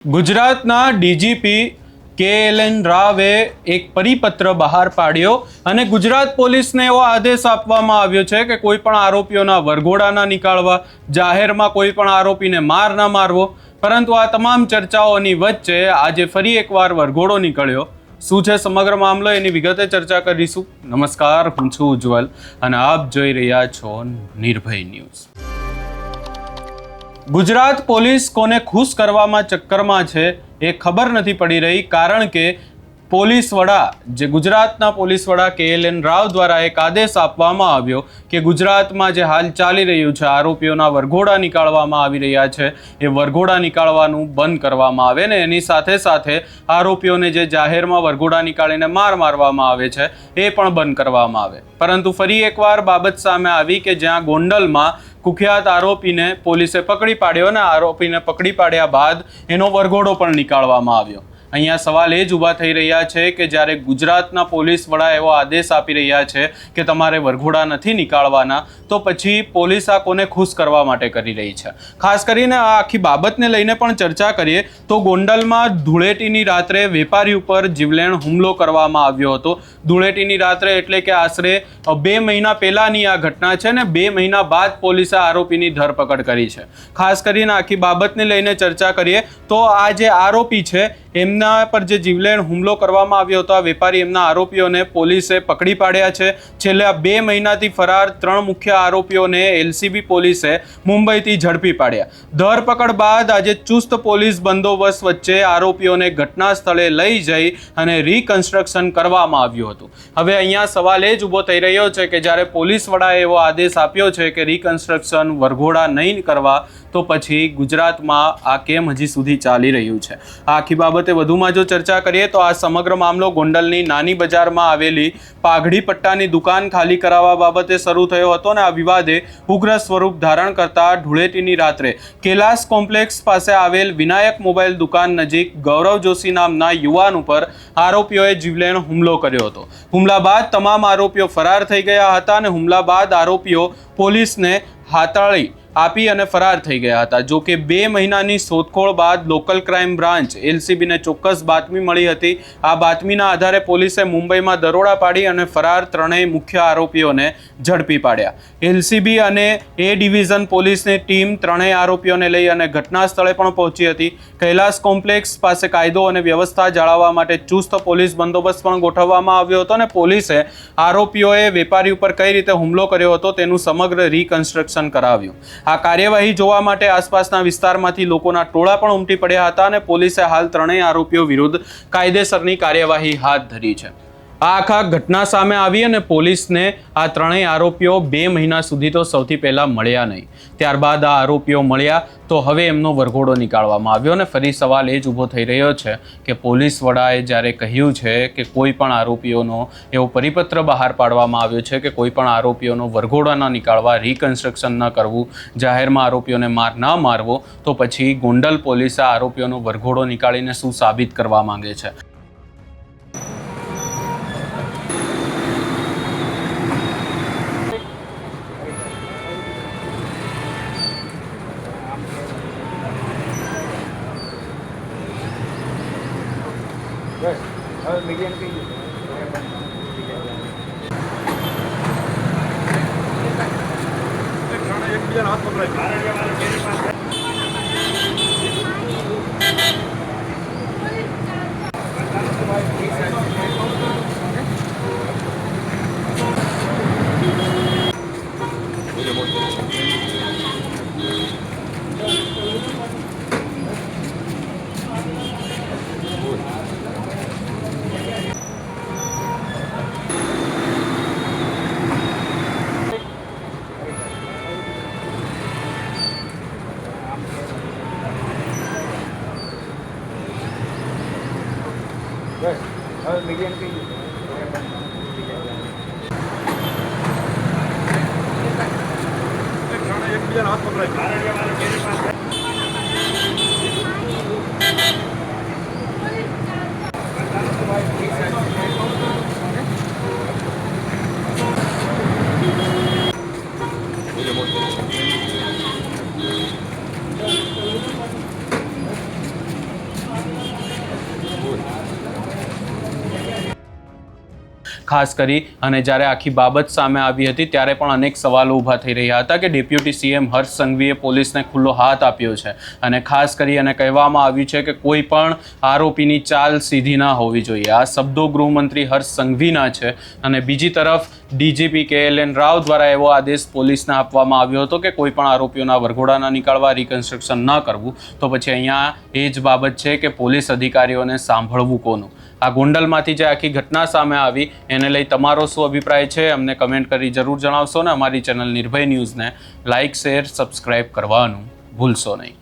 ગુજરાતના ડીજીપી કે.એલ.એન. રાવે એક પરિપત્ર બહાર પાડ્યો અને ગુજરાત પોલીસને એવો આદેશ આપવામાં આવ્યો છે કે કોઈ પણ આરોપીઓના વરઘોડા ના નીકાળવા, જાહેરમાં કોઈ પણ આરોપીને માર ના મારવો. પરંતુ આ તમામ ચર્ચાઓની વચ્ચે આજે ફરી એકવાર વરઘોડો નીકળ્યો. શું છે સમગ્ર મામલો, એની વિગતે ચર્ચા કરીશું. નમસ્કાર, હું છું ઉજ્જવલ અને આપ જોઈ રહ્યા છો નિર્ભય ન્યૂઝ. ગુજરાત પોલીસ કોને ખુશ કરવામાં ચક્કરમાં છે એ ખબર નથી પડી રહી, કારણ કે પોલીસ વડા જે ગુજરાતના પોલીસ વડા કે.એલ.એન. રાવ દ્વારા એક આદેશ આપવામાં આવ્યો કે ગુજરાતમાં જે હાલ ચાલી રહ્યું છે, આરોપીઓના વરઘોડા નીકાળવામાં આવી રહ્યા છે, એ વરઘોડા નીકાળવાનું બંધ કરવામાં આવે ને એની સાથે સાથે આરોપીઓને જે જાહેરમાં વરઘોડા નીકાળીને માર મારવામાં આવે છે એ પણ બંધ કરવામાં આવે. પરંતુ ફરી એકવાર બાબત સામે આવી કે જ્યાં ગોંડલમાં કુખ્યાત આરોપીને પોલીસે પકડી પાડ્યો અને આરોપીને પકડી પાડ્યા બાદ એનો વરઘોડો પણ નીકાળવામાં આવ્યો. અહીંયા સવાલ એ જ ઊભા થઈ રહ્યા છે કે જ્યારે ગુજરાતના પોલીસ વડા એવો આદેશ આપી રહ્યા છે કે તમારે વરઘોડા નથી નીકાળવાના, તો પછી પોલીસ આ કોને ખુશ કરવા માટે કરી રહી છે. ખાસ કરીને આ આખી બાબતને લઈને પણ ચર્ચા કરીએ તો ગોંડલમાં ધૂળેટીની રાત્રે વેપારી ઉપર જીવલેણ હુમલો કરવામાં આવ્યો હતો. ધૂળેટીની રાત્રે એટલે કે આશરે 2 મહિના પહેલાની આ ઘટના છે ને 2 મહિના બાદ પોલીસે આરોપીની ધરપકડ કરી છે. ખાસ કરીને આખી બાબતને લઈને ચર્ચા કરીએ તો આ જે આરોપી છે એમના પર જે જીવલેણ હુમલો કરવામાં આવ્યો હતો, આ વેપારી, એમના આરોપીઓને પોલીસે પકડી પાડ્યા છે. છેલ્લા 2 મહિનાથી ફરાર 3 મુખ્ય આરોપીઓને એલસીબી પોલીસે મુંબઈથી ઝડપી પાડ્યા. ધરપકડ બાદ આજે ચુસ્ત પોલીસ બંદોબસ્ત વચ્ચે આરોપીઓને ઘટના સ્થળે લઈ જઈ અને રિકન્સ્ટ્રક્શન કરવામાં આવ્યું હતું. હવે અહીંયા સવાલ એ જ ઊભો થઈ રહ્યો છે કે જ્યારે પોલીસ વડાએ એવો આદેશ આપ્યો છે કે રિકન્સ્ટ્રક્શન, વરઘોડા નહીં કરવા, તો પછી ગુજરાતમાં આ કેમ હજી સુધી ચાલી રહ્યું છે? આ આખી બાબતે વધુમાં જો ચર્ચા કરીએ તો આ સમગ્ર મામલો ગોંડલની નાની બજારમાં આવેલી પાઘડી પટ્ટાની દુકાન ખાલી કરાવવા બાબતે શરૂ થયો હતો અને આ વિવાદે ઉગ્ર સ્વરૂપ ધારણ કરતા ધૂળેટીની રાત્રે કૈલાસ કોમ્પ્લેક્સ પાસે આવેલ વિનાયક મોબાઈલ દુકાન નજીક ગૌરવ જોશી નામના યુવાન ઉપર આરોપીઓએ જીવલેણ હુમલો કર્યો હતો. હુમલા બાદ તમામ આરોપીઓ ફરાર થઈ ગયા હતા અને હુમલા બાદ આરોપીઓ પોલીસને હાથાળી આપી અને ફરાર થઈ ગયા હતા. જો કે 2 મહિનાની શોધખોળ બાદ લોકલ ક્રાઇમ બ્રાન્ચ એલસીબીને ચોક્કસ બાતમી મળી હતી. આ બાતમીના આધારે પોલીસે મુંબઈમાં દરોડા પાડી અને ફરાર 3 મુખ્ય આરોપીઓને ઝડપી પાડ્યા. એલસીબી અને એ ડિવિઝન પોલીસની ટીમ 3 આરોપીઓને લઈ અને ઘટના સ્થળે પણ પહોંચી હતી. કૈલાસ કોમ્પ્લેક્સ પાસે કાયદો અને વ્યવસ્થા જાળવવા માટે ચુસ્ત પોલીસ બંદોબસ્ત પણ ગોઠવવામાં આવ્યો હતો અને પોલીસે આરોપીઓએ વેપારી ઉપર કઈ રીતે હુમલો કર્યો હતો તેનું સમગ્ર રિકન્સ્ટ્રક્શન કરાવ્યું. આ કાર્યવાહી જોવા માટે આસપાસના વિસ્તારમાંથી લોકોના ટોળા પણ ઉમટી પડ્યા હતા અને પોલીસે હાલ 3 આરોપીઓ વિરુદ્ધ કાયદેસરની કાર્યવાહી હાથ ધરી છે. આ આખા ઘટના સામે આવી અને પોલીસને આ 3 આરોપીઓ 2 મહિના સુધી તો સૌથી પહેલા મળ્યા નહીં. ત્યારબાદ આ આરોપીઓ મળ્યા તો હવે એમનો વરઘોડો નીકાળવામાં આવ્યો અને ફરી સવાલ એ જ ઊભો થઈ રહ્યો છે કે પોલીસ વડાએ જ્યારે કહ્યું છે કે કોઈ પણ આરોપીઓનો એવો પરિપત્ર બહાર પાડવામાં આવ્યો છે કે કોઈ પણ આરોપીઓનો વરઘોડો ન નીકાળવા, રિકન્સ્ટ્રક્શન ન કરવું, જાહેરમાં આરોપીઓને માર ન મારવો, તો પછી ગોંડલ પોલીસે આરોપીઓનો વરઘોડો નીકાળીને શું સાબિત કરવા માંગે છે? હવે મીડિયમ કઈ એકબીજાના હાથ પકડાય. હવે મીડિયમ કઈ એકબીજાના હાથ પકડાય. ખાસ કરી અને જ્યારે આખી બાબત સામે આવી હતી ત્યારે પણ અનેક સવાલો ઊભા થઈ રહ્યા હતા કે ડેપ્યુટી સીએમ હર્ષ સંઘવીએ પોલીસને ખુલ્લો હાથ આપ્યો છે અને ખાસ કરી અને કહેવામાં આવ્યું છે કે કોઈ પણ આરોપીની ચાલ સીધી ના હોવી જોઈએ. આ શબ્દો ગૃહમંત્રી હર્ષ સંઘવીના છે. અને બીજી તરફ ડીજીપી KLN રાવ દ્વારા એવો આદેશ પોલીસને આપવામાં આવ્યો હતો કે કોઈ પણ આરોપીઓના વરઘોડા ન નીકળવા, રિકન્સ્ટ્રક્શન ન કરવું. તો પછી અહીંયા એ જ બાબત છે કે પોલીસ અધિકારીઓને સાંભળવું કોનું? આ ગોંડલમાંથી જે આખી ઘટના સામે આવી એને લઈ તમારો શું અભિપ્રાય છે અમને કમેન્ટ કરી જરૂર જણાવશો ને અમારી ચેનલ નિર્ભય ન્યૂઝને લાઇક, શેર, સબસ્ક્રાઇબ કરવાનું ભૂલશો નહીં.